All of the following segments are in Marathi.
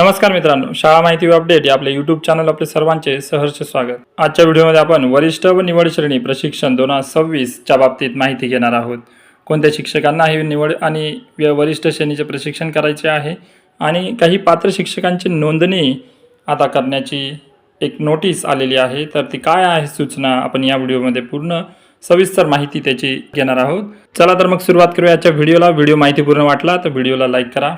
नमस्कार मित्रांनो, शाळा माहिती व अपडेट या आपल्या यूट्यूब चॅनल आपले सर्वांचे सहर्ष स्वागत। आजच्या व्हिडिओमध्ये आपण वरिष्ठ व निवड श्रेणी प्रशिक्षण 2026 च्या बाबतीत माहिती घेणार आहोत। कोणत्या शिक्षकांना हे निवड आणि वरिष्ठ श्रेणीचे प्रशिक्षण करायचे आहे आणि काही पात्र शिक्षकांची नोंदणी आता करण्याची एक नोटीस आलेली आहे, तर ती काय आहे सूचना आपण या व्हिडिओमध्ये पूर्ण सविस्तर माहिती त्याची घेणार आहोत। चला तर मग सुरुवात करूया आजच्या व्हिडिओला। व्हिडिओ माहितीपूर्ण वाटला तर व्हिडिओला लाईक करा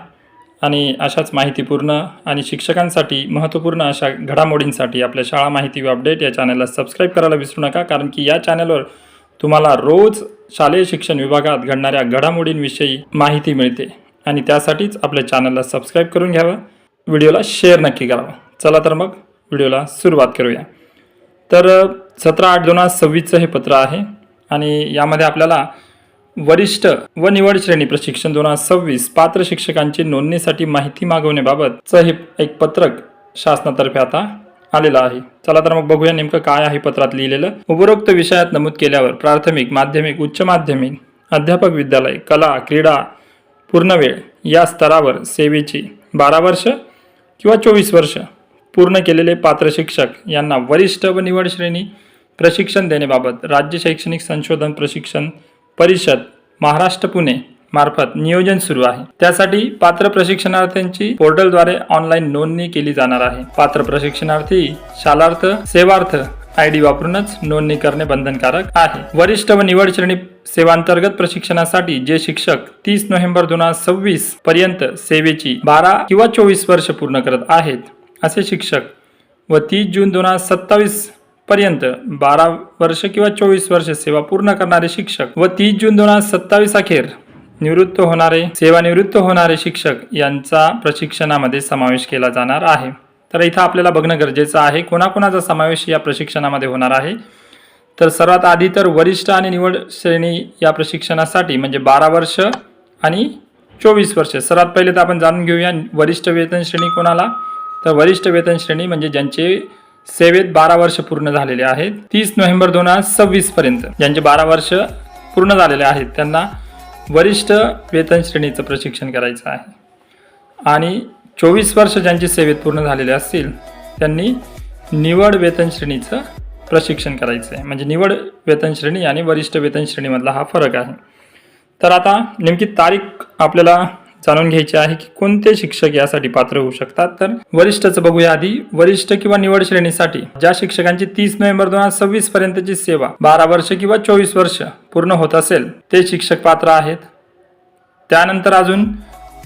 आणि अशाच माहितीपूर्ण आणि शिक्षकांसाठी महत्त्वपूर्ण अशा घडामोडींसाठी आपल्या शाळा माहिती व अपडेट या चॅनलला सबस्क्राईब करायला विसरू नका, कारण की या चॅनलवर तुम्हाला रोज शालेय शिक्षण विभागात घडणाऱ्या घडामोडींविषयी माहिती मिळते आणि त्यासाठीच आपल्या चॅनलला सबस्क्राईब करून घ्यावं, व्हिडिओला शेअर नक्की करावं। चला तर मग व्हिडिओला सुरुवात करूया। तर 17/8/2026 हे पत्र आहे आणि यामध्ये आपल्याला वरिष्ठ व निवड श्रेणी प्रशिक्षण 2026 पात्र शिक्षकांची नोंदणीसाठी माहिती मागवण्याबाबतचं हे एक पत्रक शासनातर्फे आता आलेलं आहे। चला तर मग बघूया नेमकं काय आहे पत्रात लिहिलेलं। उपरोक्त विषयात नमूद केल्यावर प्राथमिक, माध्यमिक, उच्च माध्यमिक, अध्यापक विद्यालय, कला, क्रीडा, पूर्णवेळ या स्तरावर सेवेची 12 वर्ष किंवा 24 वर्ष पूर्ण केलेले पात्र शिक्षक यांना वरिष्ठ व निवड श्रेणी प्रशिक्षण देण्याबाबत राज्य शैक्षणिक संशोधन प्रशिक्षण परिषद महाराष्ट्र पुणे मार्फत नियोजन सुरू आहे। त्यासाठी पात्र प्रशिक्षणार्थींची पोर्टलद्वारे ऑनलाईन नोंदणी केली जाणार आहे। पात्र प्रशिक्षणार्थी शालार्थ सेवार्थ ID वापरूनच नोंदणी करणे बंधनकारक आहे। वरिष्ठ व निवड श्रेणी सेवांतर्गत प्रशिक्षणासाठी जे शिक्षक 30 नोव्हेंबर 2026 पर्यंत सेवेची 12 किंवा 24 वर्ष पूर्ण करत आहेत असे शिक्षक व 30 जून 2027 पर्यंत 12 वर्ष किंवा 24 वर्ष सेवा पूर्ण करणारे शिक्षक व 30 जून 2027 अखेर सेवानिवृत्त होणारे शिक्षक यांचा प्रशिक्षणामध्ये समावेश केला जाणार आहे। तर इथं आपल्याला बघणं गरजेचं आहे कोणाकोणाचा समावेश या प्रशिक्षणामध्ये होणार आहे। तर सर्वात आधी तर वरिष्ठ आणि निवड श्रेणी या प्रशिक्षणासाठी म्हणजे 12 वर्ष आणि 24 वर्ष। सर्वात पहिले तर आपण जाणून घेऊया वरिष्ठ वेतन श्रेणी कोणाला। तर वरिष्ठ वेतन श्रेणी म्हणजे ज्यांचे सेवेत 12 वर्ष पूर्ण झालेले आहेत 30 नोव्हेंबर 2026 पर्यंत ज्यांचे 12 वर्ष पूर्ण झालेले आहेत त्यांना वरिष्ठ वेतन श्रेणीचं प्रशिक्षण करायचं आहे आणि 24 वर्ष ज्यांची सेवेत पूर्ण झालेले असतील त्यांनी निवड वेतन श्रेणीचं प्रशिक्षण करायचं आहे। म्हणजे निवड वेतन श्रेणी आणि वरिष्ठ वेतन श्रेणीमधला हा फरक आहे। तर आता नेमकी तारीख आपल्याला जाणून घ्यायची आहे की कोणते शिक्षक यासाठी पात्र होऊ शकतात। तर वरिष्ठचं बघूया आधी। वरिष्ठ किंवा निवड श्रेणीसाठी ज्या शिक्षकांची 30 नोव्हेंबर 2026 पर्यंतची सेवा 12 वर्ष किंवा 24 वर्ष पूर्ण होत असेल ते शिक्षक पात्र आहेत। त्यानंतर अजून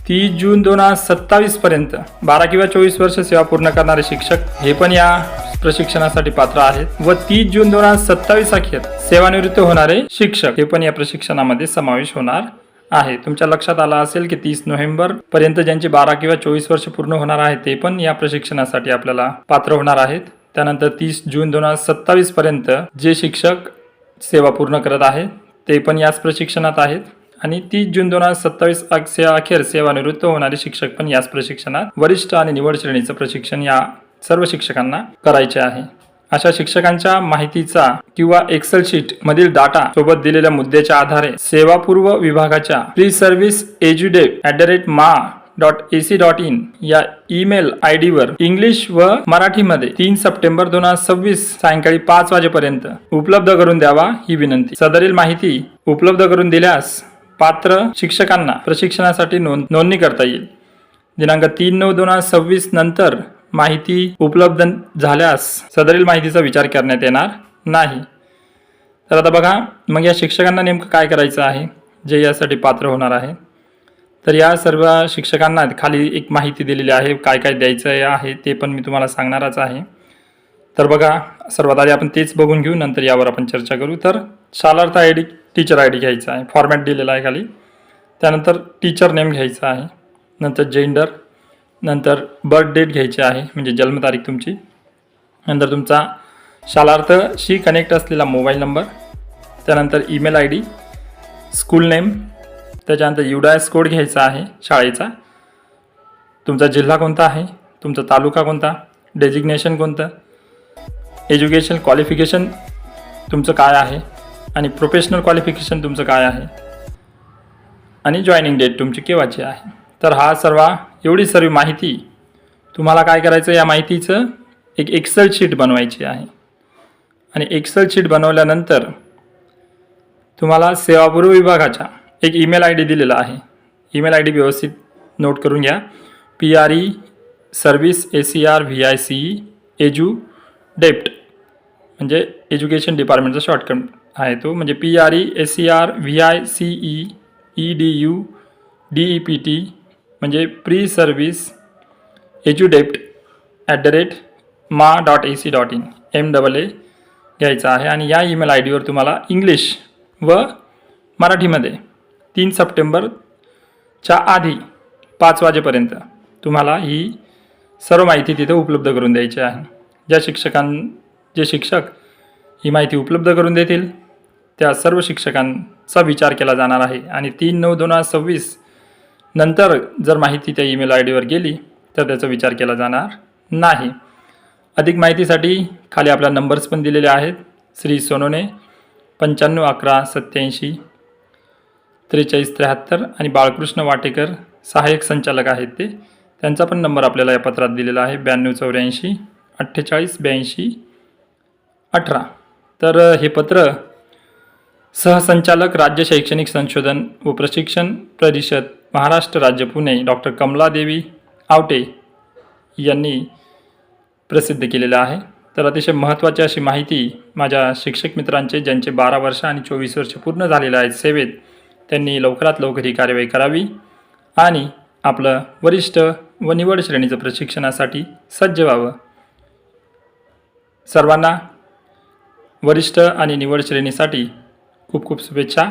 30 जून 2027 पर्यंत 12 किंवा 24 वर्ष सेवा पूर्ण करणारे शिक्षक हे पण या प्रशिक्षणासाठी पात्र आहेत व 30 जून 2027 अखेर सेवानिवृत्त होणारे शिक्षक हे पण या प्रशिक्षणामध्ये समावेश होणार आहे। तुमच्या लक्षात आलं असेल की 30 नोव्हेंबर पर्यंत ज्यांची 12 किंवा 24 वर्ष पूर्ण होणार आहेत ते पण या प्रशिक्षणासाठी आपल्याला पात्र होणार आहेत। त्यानंतर 30 जून 2027 पर्यंत जे शिक्षक सेवा पूर्ण करत आहेत ते पण याच प्रशिक्षणात आहेत आणि 30 जून 2027 अखेर सेवानिवृत्त होणारे शिक्षक पण याच प्रशिक्षणात वरिष्ठ आणि निवड श्रेणीचं प्रशिक्षण या सर्व शिक्षकांना करायचे आहे। अशा शिक्षकांच्या माहितीचा किंवा एक्सेल शीट मधील डाटा सोबत दिलेल्या मुद्द्याच्या आधारे सेवापूर्व विभागाच्या pleaseservice@ma.ac.in या ईमेल ID वर इंग्लिश व मराठीमध्ये 3 सप्टेंबर 2026 सायंकाळी 5 वाजेपर्यंत उपलब्ध करून द्यावा ही विनंती। सदरील माहिती उपलब्ध करून दिल्यास पात्र शिक्षकांना प्रशिक्षणासाठी नोंदणी करता येईल। दिनांक 3/9/2026 नंतर माहिती उपलब्ध झाल्यास सदरील माहितीचा विचार करण्यात येणार नाही। तर आता बघा मग या शिक्षकांना नेमकं काय करायचं आहे जे यासाठी पात्र होणार आहे। तर या सर्व शिक्षकांना खाली एक माहिती दिलेली आहे, काय काय द्यायचं आहे ते पण मी तुम्हाला सांगणारच आहे। तर बघा सर्वात आधी आपण तेच बघून घेऊ, नंतर यावर आपण चर्चा करू। तर शालार्थ ID टीचर ID घ्यायचा आहे, फॉर्मॅट दिलेला आहे खाली। त्यानंतर टीचर नेम घ्यायचा आहे, नंतर जेंडर, नंतर बर्थ डेट घ्यायची आहे म्हणजे जन्मतारीख तुमची, नंतर तुमचा शालार्थशी कनेक्ट असलेला मोबाईल नंबर, त्यानंतर ईमेल ID, स्कूल नेम, त्याच्यानंतर UDAS कोड घ्यायचा आहे शाळेचा, तुमचा जिल्हा कोणता आहे, तुमचा तालुका कोणता, डेजिग्नेशन कोणतं, एज्युकेशन क्वालिफिकेशन तुमचं काय आहे आणि प्रोफेशनल क्वालिफिकेशन तुमचं काय आहे आणि जॉईनिंग डेट तुमची केव्हाची आहे। तर हा एवढी सर्व माहिती तुम्हाला काय करायचं, या माहितीचं एक एक्सेल शीट बनवायची आहे आणि एक्सेल शीट बनवल्यानंतर तुम्हाला सेवापूर्व विभागाचा एक ईमेल आय डी दिलेला आहे. ईमेल आय डी व्यवस्थित नोट करून घ्या. PRE सर्व्हिस ACRVICE EduDept म्हणजे एज्युकेशन डिपार्टमेंटचा शॉर्टकट आहे तो, म्हणजे PRE ACRVICE EduDept म्हणजे pre service EduDept @ma.ac.in MAA घ्यायचा आहे. आणि या ईमेल आय डीवर तुम्हाला इंग्लिश व मराठीमध्ये 3 सप्टेंबरच्या आधी 5 वाजेपर्यंत तुम्हाला ही सर्व माहिती तिथे उपलब्ध करून द्यायची आहे. जे शिक्षक ही माहिती उपलब्ध करून देतील त्या सर्व शिक्षकांचा विचार केला जाणार आहे. आणि 3/9/2026 नंतर जर माहिती त्या ईमेल आय डीवर गेली तर त्याचा विचार केला जाणार नाही. अधिक माहितीसाठी खाली आपल्या नंबर्स पण दिलेले आहेत. श्री सोनोने 951187 4373 आणि बाळकृष्ण वाटेकर सहाय्यक संचालक आहेत ते, त्यांचा पण नंबर आपल्याला या पत्रात दिलेला आहे 9284 48 82 18. तर हे पत्र सहसंचालक राज्य शैक्षणिक संशोधन व प्रशिक्षण परिषद महाराष्ट्र राज्य पुणे डॉक्टर कमलादेवी आवटे यांनी प्रसिद्ध केलेलं आहे. तर अतिशय महत्त्वाची अशी माहिती माझ्या शिक्षक मित्रांचे ज्यांचे 12 वर्ष आणि 24 वर्ष पूर्ण झालेले आहेत सेवेत, त्यांनी लवकरात लवकर ही कार्यवाही करावी आणि आपलं वरिष्ठ व निवड श्रेणीचं प्रशिक्षणासाठी सज्ज व्हावं. सर्वांना वरिष्ठ आणि निवड श्रेणीसाठी खूप खूप शुभेच्छा.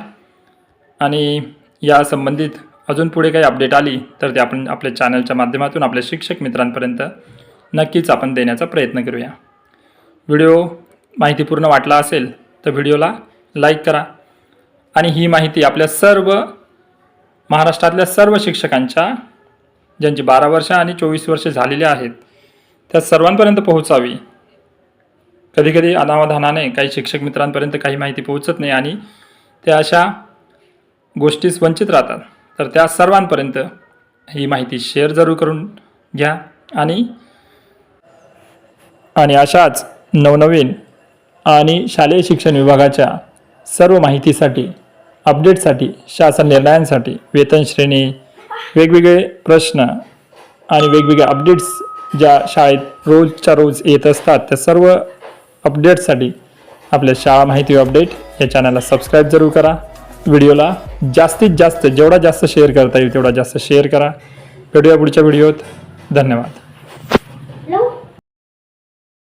आणि या संबंधित अजून पुढे काही अपडेट आली तर ते आपण आपल्या चॅनलच्या माध्यमातून आपल्या शिक्षक मित्रांपर्यंत नक्कीच आपण देण्याचा प्रयत्न करूया. व्हिडिओ माहितीपूर्ण वाटला असेल तर व्हिडिओला लाईक करा आणि ही माहिती आपल्या सर्व महाराष्ट्रातल्या सर्व शिक्षकांच्या ज्यांची 12 वर्ष आणि 24 वर्ष झालेली आहेत त्या सर्वांपर्यंत पोहोचावी. कधीकधी अनावधानाने काही शिक्षक मित्रांपर्यंत काही माहिती पोहोचत नाही आणि त्या अशा गोष्टीस वंचित राहतात. तर त्या सर्वांपर्यंत ही माहिती शेअर जरूर करून घ्या आणि अशाच नवनवीन आणि शालेय शिक्षण विभागाच्या सर्व माहितीसाठी, अपडेटसाठी, शासन निर्णयांसाठी, वेतन श्रेणी, वेगवेगळे प्रश्न आणि वेगवेगळे अपडेट्स ज्या शाळेत रोजच्या रोज येत असतात त्या सर्व अपडेट्ससाठी आपल्या शाळा माहिती अपडेट या चॅनलला सबस्क्राईब जरूर करा. व्हिडिओला जास्तीत जास्त जेवढा जास्त शेअर करता येईल तेवढा जास्त शेअर करा. भेटूया पुढच्या व्हिडिओत. धन्यवाद.